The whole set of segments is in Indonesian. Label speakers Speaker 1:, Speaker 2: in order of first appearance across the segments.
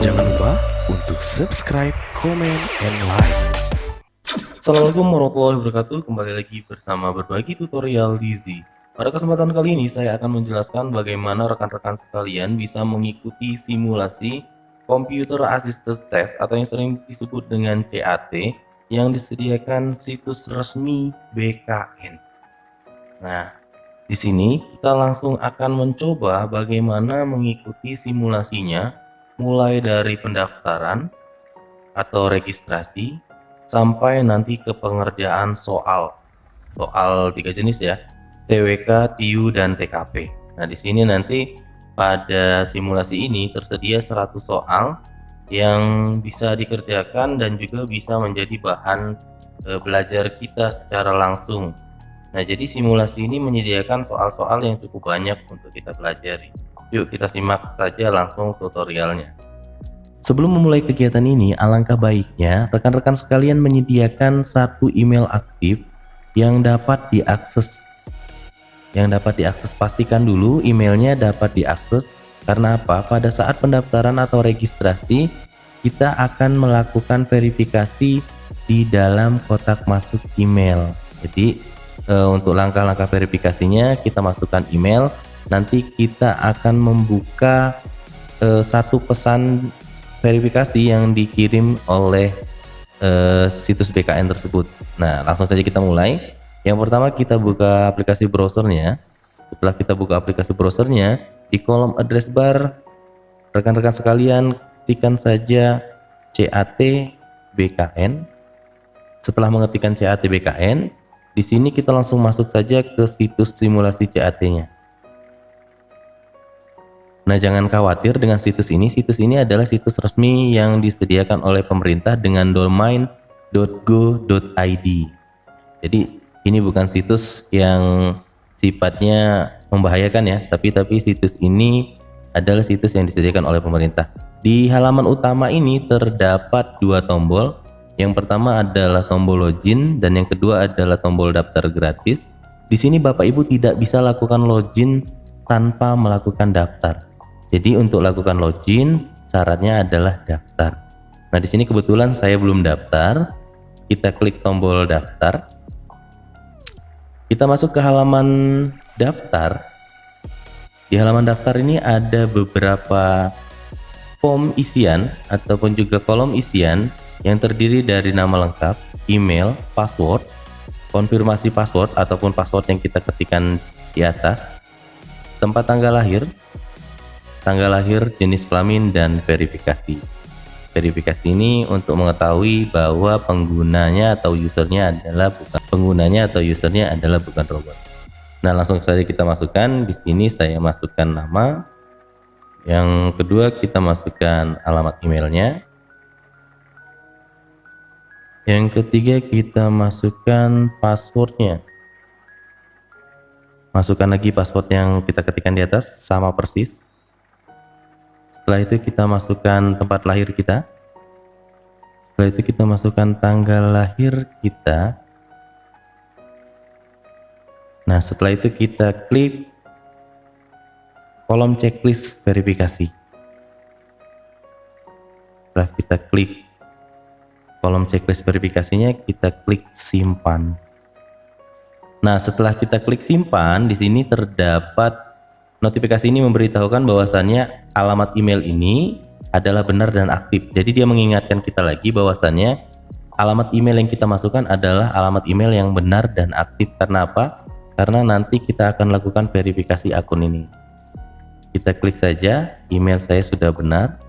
Speaker 1: Jangan lupa untuk subscribe, comment, and like.
Speaker 2: Assalamualaikum warahmatullahi wabarakatuh. Kembali lagi bersama berbagi tutorial Lizzy. Pada kesempatan kali ini saya akan menjelaskan bagaimana rekan-rekan sekalian bisa mengikuti simulasi Computer Assisted Test atau yang sering disebut dengan CAT yang disediakan situs resmi BKN. Nah, di sini kita langsung akan mencoba bagaimana mengikuti simulasinya mulai dari pendaftaran atau registrasi sampai nanti ke pengerjaan soal 3 jenis ya, TWK, TIU, dan TKP. Nah, di sini nanti pada simulasi ini tersedia 100 soal yang bisa dikerjakan dan juga bisa menjadi bahan belajar kita secara langsung. Nah, jadi simulasi ini menyediakan soal-soal yang cukup banyak untuk kita pelajari. Yuk kita simak saja langsung tutorialnya. Sebelum memulai kegiatan ini, alangkah baiknya rekan-rekan sekalian menyediakan satu email aktif yang dapat diakses. Pastikan dulu emailnya dapat diakses, karena apa? Pada saat pendaftaran atau registrasi, kita akan melakukan verifikasi di dalam kotak masuk email. Jadi untuk langkah-langkah verifikasinya kita masukkan email, nanti kita akan membuka satu pesan verifikasi yang dikirim oleh situs BKN tersebut. Nah, langsung saja kita mulai. Yang pertama kita buka aplikasi browsernya. Setelah kita buka aplikasi browsernya, di kolom address bar rekan-rekan sekalian ketikkan saja CAT BKN. Setelah mengetikkan CAT BKN, di sini kita langsung masuk saja ke situs simulasi CAT-nya. Nah, jangan khawatir dengan situs ini. Situs ini adalah situs resmi yang disediakan oleh pemerintah dengan domain .go.id. Jadi ini bukan situs yang sifatnya membahayakan ya, tapi situs ini adalah situs yang disediakan oleh pemerintah. Di halaman utama ini terdapat dua tombol. Yang pertama adalah tombol login dan yang kedua adalah tombol daftar gratis. Di sini Bapak Ibu tidak bisa lakukan login tanpa melakukan daftar. Jadi untuk lakukan login syaratnya adalah daftar. Nah, di sini kebetulan saya belum daftar. Kita klik tombol daftar. Kita masuk ke halaman daftar. Di halaman daftar ini ada beberapa form isian ataupun juga kolom isian yang terdiri dari nama lengkap, email, password, konfirmasi password ataupun password yang kita ketikkan di atas, tempat tanggal lahir, jenis kelamin, dan verifikasi. Verifikasi ini untuk mengetahui bahwa penggunanya atau usernya adalah bukan robot. Nah, langsung saja kita masukkan. Di sini saya masukkan nama. Yang kedua kita masukkan alamat emailnya. Yang ketiga kita masukkan passwordnya. Masukkan lagi password yang kita ketikkan di atas sama persis. Setelah itu kita masukkan tempat lahir kita. Setelah itu kita masukkan tanggal lahir kita. Nah, setelah itu kita klik kolom checklist verifikasi. Setelah kita klik kolom checklist verifikasinya, kita klik simpan. Nah, setelah kita klik simpan, di sini terdapat notifikasi ini memberitahukan bahwasannya alamat email ini adalah benar dan aktif. Jadi dia mengingatkan kita lagi bahwasannya alamat email yang kita masukkan adalah alamat email yang benar dan aktif. Karena apa? Karena nanti kita akan lakukan verifikasi akun ini. Kita klik saja, email saya sudah benar.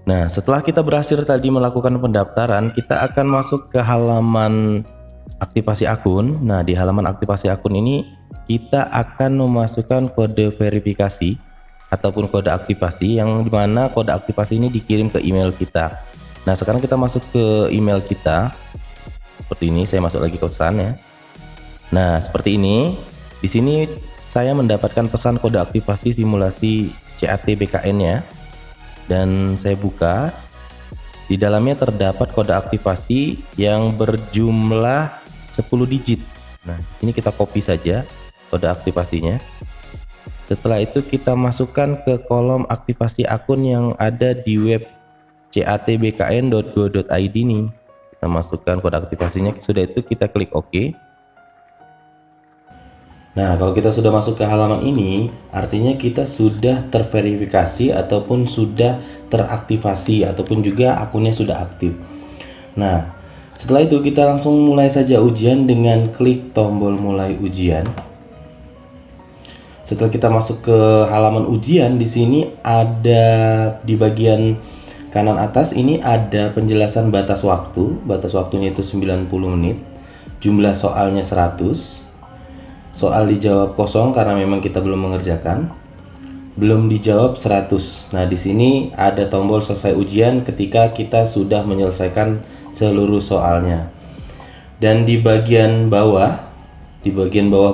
Speaker 2: Nah, setelah kita berhasil tadi melakukan pendaftaran, kita akan masuk ke halaman aktivasi akun. Nah, di halaman aktivasi akun ini kita akan memasukkan kode verifikasi ataupun kode aktivasi, yang dimana kode aktivasi ini dikirim ke email kita. Nah, sekarang kita masuk ke email kita. Seperti ini, saya masuk lagi ke pesan ya. Nah, seperti ini. Di sini saya mendapatkan pesan kode aktivasi simulasi CAT BKN-nya. Dan saya buka. Di dalamnya terdapat kode aktivasi yang berjumlah 10 digit. Nah, di sini kita copy saja kode aktivasinya. Setelah itu kita masukkan ke kolom aktivasi akun yang ada di web catbkn.go.id nih. Kita masukkan kode aktivasinya, sudah itu kita klik OK. Nah, kalau kita sudah masuk ke halaman ini, artinya kita sudah terverifikasi ataupun sudah teraktivasi ataupun juga akunnya sudah aktif. Nah, setelah itu kita langsung mulai saja ujian dengan klik tombol mulai ujian. Setelah kita masuk ke halaman ujian, di sini ada di bagian kanan atas ini ada penjelasan batas waktu. Batas waktunya itu 90 menit. Jumlah soalnya 100. Soal dijawab kosong karena memang kita belum mengerjakan. Belum dijawab 100. Nah, di sini ada tombol selesai ujian ketika kita sudah menyelesaikan seluruh soalnya. Dan di bagian bawah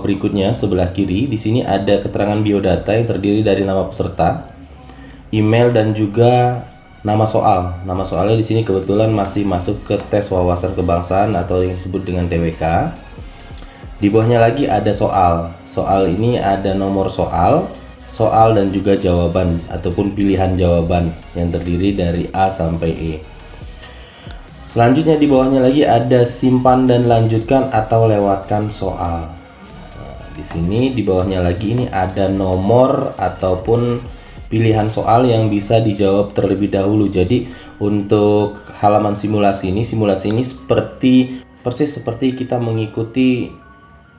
Speaker 2: berikutnya sebelah kiri, di sini ada keterangan biodata yang terdiri dari nama peserta, email dan juga nama soal. Nama soalnya di sini kebetulan masih masuk ke tes wawasan kebangsaan atau yang disebut dengan TWK. Di bawahnya lagi ada soal. Soal ini ada nomor soal dan juga jawaban ataupun pilihan jawaban yang terdiri dari A sampai E. Selanjutnya di bawahnya lagi ada simpan dan lanjutkan atau lewatkan soal. Nah, di sini di bawahnya lagi ini ada nomor ataupun pilihan soal yang bisa dijawab terlebih dahulu. Jadi untuk halaman simulasi ini persis seperti kita mengikuti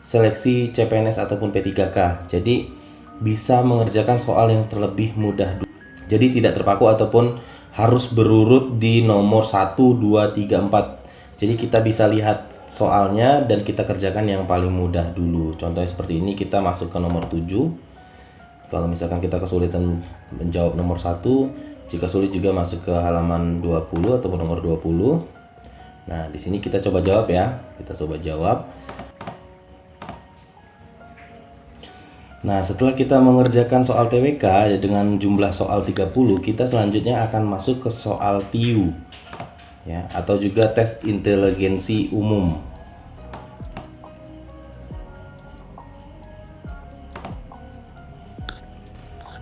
Speaker 2: seleksi CPNS ataupun P3K. Jadi bisa mengerjakan soal yang terlebih mudah. Jadi tidak terpaku ataupun harus berurut di nomor 1, 2, 3, 4. Jadi kita bisa lihat soalnya dan kita kerjakan yang paling mudah dulu. Contohnya seperti ini, kita masuk ke nomor 7. Kalau misalkan kita kesulitan menjawab nomor 1, jika sulit juga masuk ke halaman 20 ataupun nomor 20. Nah, di sini kita coba jawab ya. Kita coba jawab. Nah, setelah kita mengerjakan soal TWK dengan jumlah soal 30, kita selanjutnya akan masuk ke soal TIU ya, atau juga tes inteligensi umum.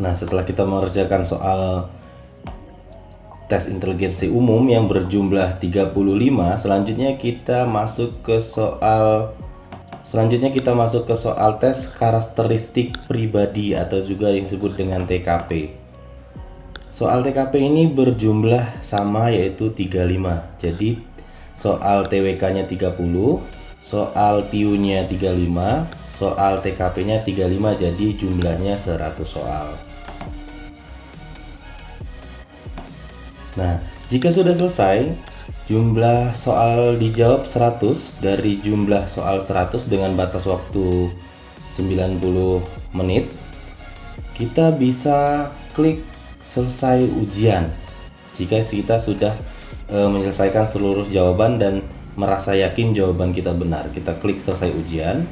Speaker 2: Nah, setelah kita mengerjakan soal tes inteligensi umum yang berjumlah 35, selanjutnya kita masuk ke soal tes karakteristik pribadi atau juga yang disebut dengan TKP. Soal TKP ini berjumlah sama yaitu 35. Jadi soal TWK-nya 30, soal TIU-nya 35, soal TKP-nya 35, jadi jumlahnya 100 soal. Nah, jika sudah selesai, jumlah soal dijawab 100 dari jumlah soal 100 dengan batas waktu 90 menit. Kita bisa klik selesai ujian jika kita sudah menyelesaikan seluruh jawaban dan merasa yakin jawaban kita benar. Kita klik selesai ujian.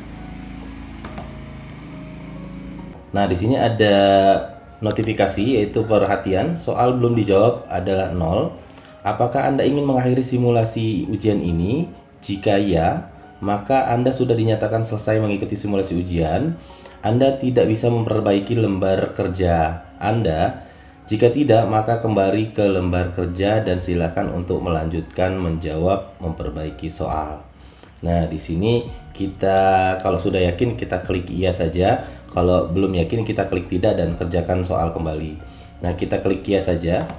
Speaker 2: Nah, di sini ada notifikasi yaitu perhatian, soal belum dijawab adalah 0. Apakah Anda ingin mengakhiri simulasi ujian ini? Jika ya, maka Anda sudah dinyatakan selesai mengikuti simulasi ujian. Anda tidak bisa memperbaiki lembar kerja Anda. Jika tidak, maka kembali ke lembar kerja dan silakan untuk melanjutkan menjawab memperbaiki soal. Nah, di sini kita kalau sudah yakin kita klik iya saja. Kalau belum yakin kita klik tidak dan kerjakan soal kembali. Nah, kita klik iya saja.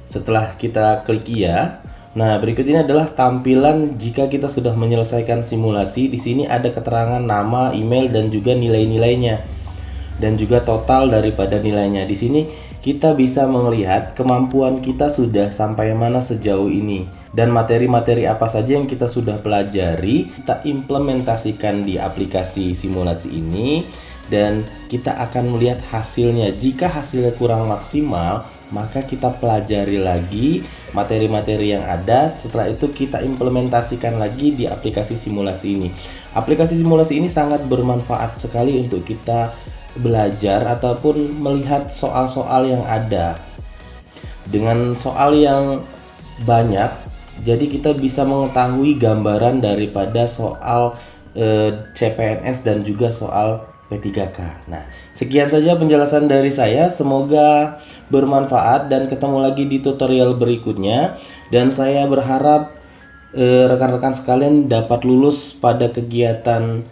Speaker 2: Setelah kita klik iya, nah berikut ini adalah tampilan jika kita sudah menyelesaikan simulasi. Di sini ada keterangan nama, email dan juga nilai-nilainya dan juga total daripada nilainya. Di sini kita bisa melihat kemampuan kita sudah sampai mana sejauh ini dan materi-materi apa saja yang kita sudah pelajari, kita implementasikan di aplikasi simulasi ini dan kita akan melihat hasilnya. Jika hasilnya kurang maksimal, maka kita pelajari lagi materi-materi yang ada. Setelah itu kita implementasikan lagi di aplikasi simulasi ini. Aplikasi simulasi ini sangat bermanfaat sekali untuk kita belajar ataupun melihat soal-soal yang ada. dengan soal yang banyak, jadi kita bisa mengetahui gambaran daripada soal CPNS dan juga soal P3K. Nah, sekian saja penjelasan dari saya. Semoga bermanfaat dan ketemu lagi di tutorial berikutnya. Dan saya berharap rekan-rekan sekalian dapat lulus pada kegiatan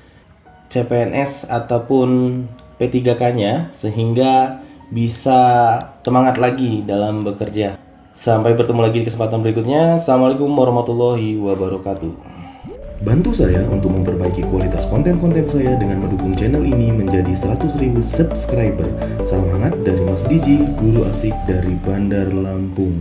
Speaker 2: CPNS ataupun P3K-nya sehingga bisa semangat lagi dalam bekerja. Sampai bertemu lagi di kesempatan berikutnya. Assalamualaikum warahmatullahi wabarakatuh. Bantu saya untuk memperbaiki kualitas konten-konten saya dengan mendukung channel ini menjadi 100.000 subscriber. Salam hangat dari Mas Diji, guru asik dari Bandar Lampung.